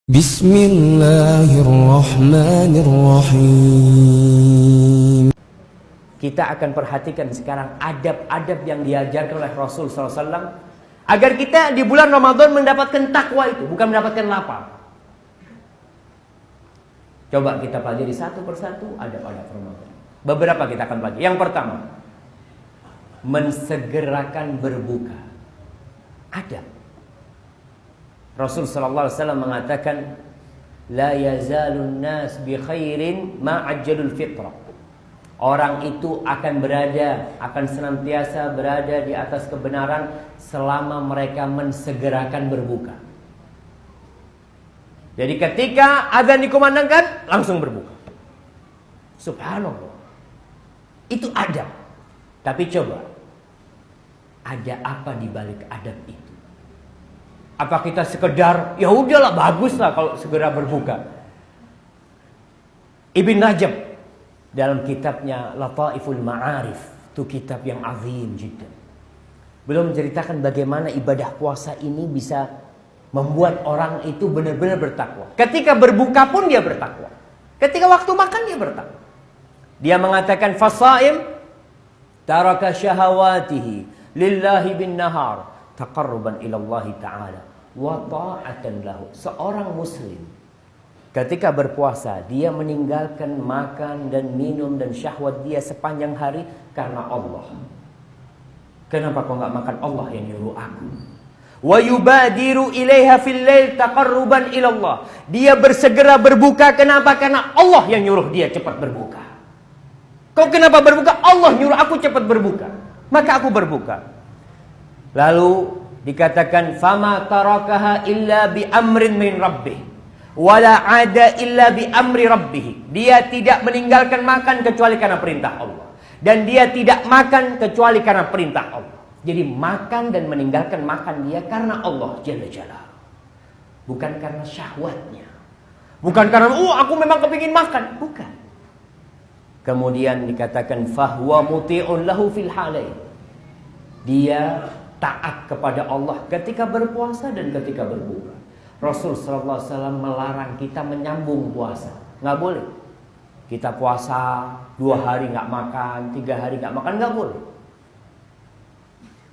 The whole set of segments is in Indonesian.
Bismillahirrahmanirrahim. Kita akan perhatikan sekarang adab-adab yang diajarkan oleh Rasul SAW agar kita di bulan Ramadan mendapatkan takwa itu, bukan mendapatkan lapar. Coba kita pelajari satu persatu adab-adab Ramadan. Beberapa kita akan pelajari. Yang pertama, mensegerakan berbuka. Adab. Rasul sallallahu alaihi wasallam mengatakan, la yazalun nas bi khairin ma ajjalul fitrah. Orang itu akan senantiasa berada di atas kebenaran selama mereka mensegerakan berbuka. Jadi ketika azan dikumandangkan, langsung berbuka. Subhanallah. Itu adab. Tapi coba, ada apa di balik adab itu? Apa kita sekedar, ya udahlah baguslah kalau segera berbuka. Ibn Rajab dalam kitabnya Lataiful Ma'arif, itu kitab yang azim jiddan. Beliau menceritakan bagaimana ibadah puasa ini bisa membuat orang itu benar-benar bertakwa. Ketika berbuka pun dia bertakwa. Ketika waktu makan dia bertakwa. Dia mengatakan fasaim taraka syahawatihi lillahi bin nahar taqarruban ilallahi ta'ala wa ta'atan lahu. Seorang muslim ketika berpuasa, dia meninggalkan makan dan minum dan syahwat dia sepanjang hari karena Allah. Kenapa kau enggak makan? Allah yang nyuruh aku. Wa yubadiru ilaiha fil lail taqarruban ilallah. Dia bersegera berbuka, kenapa? Karena Allah yang nyuruh dia cepat berbuka. Kau kenapa berbuka? Allah nyuruh aku cepat berbuka, maka aku berbuka. Lalu dikatakan fama tarakaha illa bi amrin min rabbih wala ada illa bi amri rabbih. Dia tidak meninggalkan makan kecuali karena perintah Allah, dan dia tidak makan kecuali karena perintah Allah. Jadi makan dan meninggalkan makan dia karena Allah Jalla Jalaluhu, bukan karena syahwatnya, bukan karena aku memang kepingin makan, bukan. Kemudian dikatakan fahuwa muti'un lahu fil halain. Dia taat kepada Allah ketika berpuasa dan ketika berbuka. Rasul sallallahu alaihi wasallam melarang kita menyambung puasa. Nggak boleh. Kita puasa 2 hari nggak makan, 3 hari nggak makan, nggak boleh.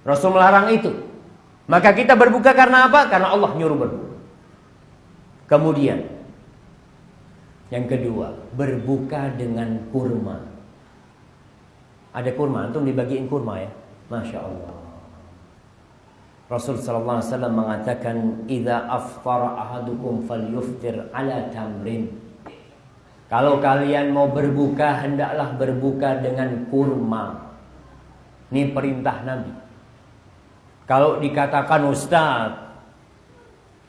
Rasul melarang itu. Maka kita berbuka karena apa? Karena Allah nyuruh berbuka. Kemudian yang kedua, berbuka dengan kurma. Ada kurma, antum dibagiin kurma ya? Masya Allah. Rasul sallallahu alaihi wasallam mengatakan, "Idza aftara ahadukum falyuftir ala tamrin." Kalau kalian mau berbuka, hendaklah berbuka dengan kurma. Ini perintah Nabi. Kalau dikatakan Ustaz,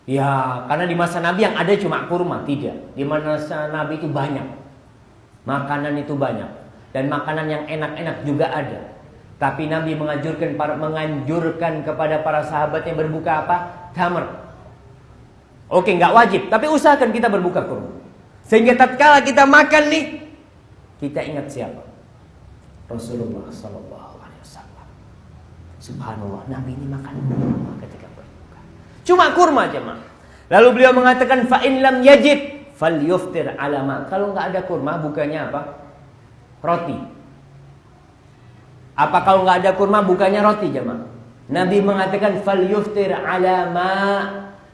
ya karena di masa Nabi yang ada cuma kurma, tidak. Di masa Nabi itu banyak. Makanan itu banyak, dan makanan yang enak-enak juga ada. Tapi Nabi menganjurkan kepada para sahabatnya berbuka apa? Tamar. Oke, nggak wajib, tapi usahakan kita berbuka kurma. Sehingga tatkala kita makan nih, kita ingat siapa? Rasulullah sallallahu alaihi wasallam. Subhanallah, Nabi ini makan kurma ketika berbuka. Cuma kurma jemaah. Lalu beliau mengatakan fa in lam yajid falyuftir ala ma. Kalau nggak ada kurma, bukanya apa? Roti. Apa kalau nggak ada kurma, bukannya roti jemaah? Nabi mengatakan falyuftir ala ma,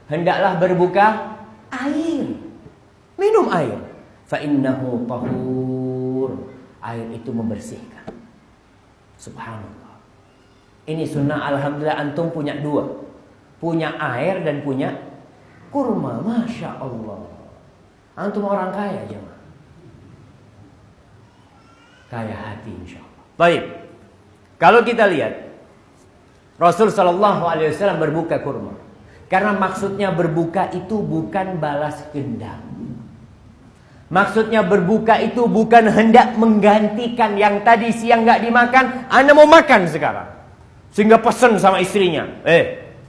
hendaklah berbuka air. Minum air. Fa innahu tahur. Air itu membersihkan. Subhanallah. Ini sunnah, alhamdulillah antum punya 2. Punya air dan punya kurma. Masya Allah. Antum orang kaya jemaah. Kaya hati insya Allah. Baik. Kalau kita lihat, Rasul sallallahu alaihi wasallam berbuka kurma. Karena maksudnya berbuka itu bukan balas dendam. Maksudnya berbuka itu bukan hendak menggantikan yang tadi siang nggak dimakan, Anda mau makan sekarang. Sehingga pesan sama istrinya,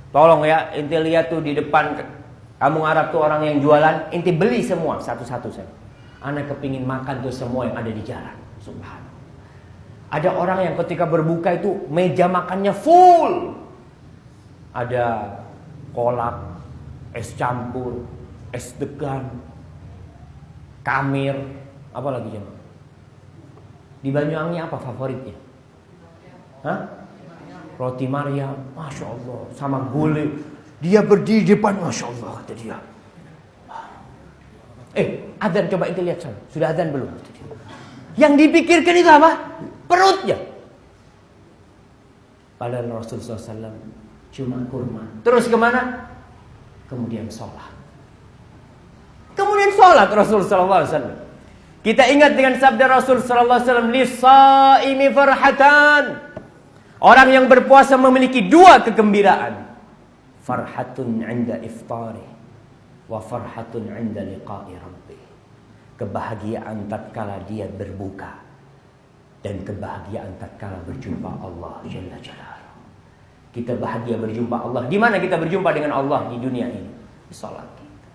tolong ya, inti lihat tuh di depan kampung Arab tuh orang yang jualan, inti beli semua satu-satu saja. Anda kepingin makan tuh semua yang ada di jalan. Subhanallah. Ada orang yang ketika berbuka itu meja makannya full. Ada kolak, es campur, es degan, kamir, apa lagi jemaah? Di Banyuwangi apa favoritnya? Hah? Roti Maryam, Masya Allah, sama gulai. Dia berdiri di depan, Masya Allah, kata dia. Adzan, coba itu lihat sana. Sudah adzan belum? Yang dipikirkan itu apa? Perutnya. Padahal Rasulullah SAW cuma kurma. Terus kemana? Kemudian sholat. Kemudian sholat Rasulullah SAW. Kita ingat dengan sabda Rasul SAW, "Lis-shaimi farhatan." Orang yang berpuasa memiliki dua kegembiraan. Farhatun 'inda iftari wa farhatun 'inda liqa'i rabbih. Kebahagiaan tatkala dia berbuka dan kebahagiaan tatkala berjumpa Allah Jalla Jalaluhu. Kita bahagia berjumpa Allah. Di mana kita berjumpa dengan Allah di dunia ini? Di salat kita.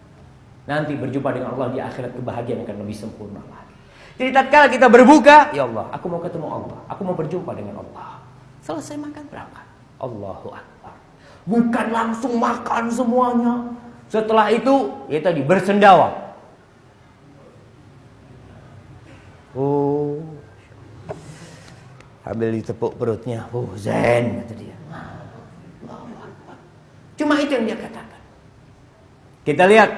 Nanti berjumpa dengan Allah di akhirat, kebahagiaan akan lebih sempurna lagi. Jadi tatkala kita berbuka, ya Allah, aku mau ketemu Allah, aku mau berjumpa dengan Allah. Selesai makan, berangkat. Allahu Akbar. Bukan langsung makan semuanya. Setelah itu, ya tadi bersendawa. Oh, ambil ditepuk perutnya. Oh, zen, kata dia. Cuma itu yang dia katakan. Kita lihat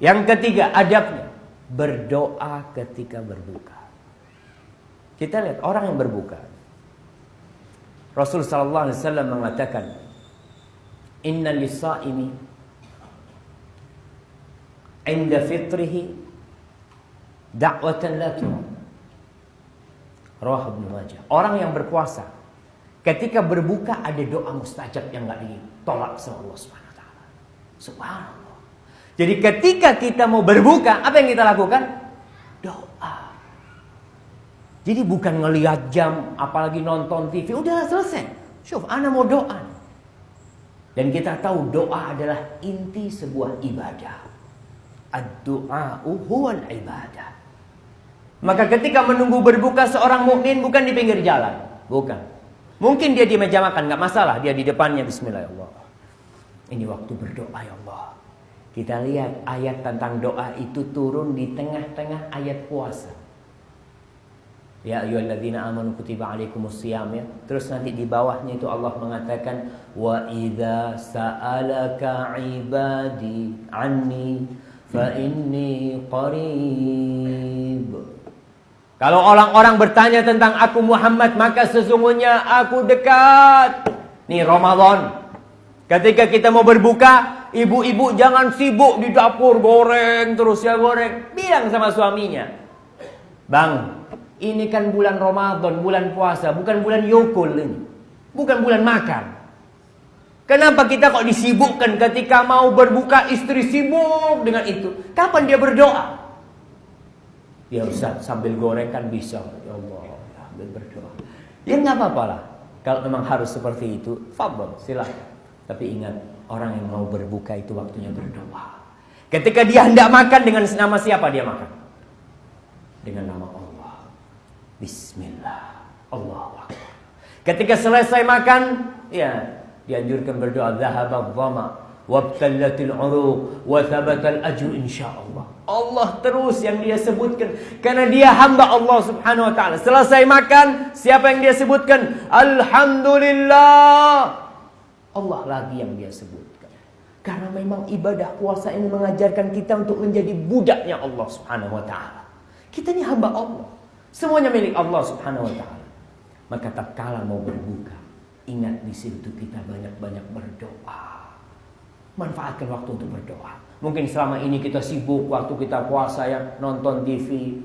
yang ketiga, adabnya berdoa ketika berbuka. Kita lihat orang yang berbuka. Rasul sallallahu alaihi wasallam mengatakan, "Inna lis-shaimi 'inda fitrihi da'watan la turad." Rawah Ibnu Majah. Orang yang berpuasa ketika berbuka ada doa mustajab yang enggak ditolak sama Allah Subhanahu wa taala. Subhanallah. Jadi ketika kita mau berbuka, apa yang kita lakukan? Doa. Jadi bukan ngelihat jam, apalagi nonton TV, udah selesai. Syuf, ana mau doa. Dan kita tahu doa adalah inti sebuah ibadah. Ad-du'a'u huwal ibadah. Maka ketika menunggu berbuka seorang mukmin bukan di pinggir jalan, bukan. Mungkin dia di meja makan, enggak masalah, dia di depannya bismillahirrahmanirrahim. Ini waktu berdoa ya Allah. Kita lihat ayat tentang doa itu turun di tengah-tengah ayat puasa. Ya ayyuhalladzina amanu kutiba alaikumusiyam, ya. Terus nanti di bawahnya itu Allah mengatakan wa idza sa'alaka ibadi anni fa inni qarib. Kalau orang-orang bertanya tentang aku Muhammad, maka sesungguhnya aku dekat. Nih Ramadan. Ketika kita mau berbuka, ibu-ibu jangan sibuk di dapur goreng terus ya goreng. Bilang sama suaminya, "Bang, ini kan bulan Ramadan, bulan puasa, bukan bulan yukul ini. Bukan bulan makan. Kenapa kita kok disibukkan ketika mau berbuka, istri sibuk dengan itu? Kapan dia berdoa?" Ya Ustaz, sambil goreng kan bisa. Ya Allah, sambil berdoa. Ya enggak apa-apa lah. Kalau memang harus seperti itu, fadhol, silakan. Tapi ingat, orang yang mau berbuka itu waktunya berdoa. Ketika dia hendak makan, dengan nama siapa dia makan? Dengan nama Allah. Bismillah. Allahu Akbar. Ketika selesai makan, ya dianjurkan berdoa. Zahabadh dhama wabtallatil uruq wa thabatal ajru insyaallah. Allah terus yang dia sebutkan karena dia hamba Allah Subhanahu wa taala. Selesai makan, siapa yang dia sebutkan? Alhamdulillah. Allah lagi yang dia sebutkan. Karena memang ibadah puasa ini mengajarkan kita untuk menjadi budaknya Allah Subhanahu wa taala. Kita ini hamba Allah. Semuanya milik Allah Subhanahu wa taala. Maka tatkala mau berbuka, ingat di situ kita banyak-banyak berdoa. Manfaatkan waktu untuk berdoa. Mungkin selama ini kita sibuk waktu kita puasa ya, nonton TV,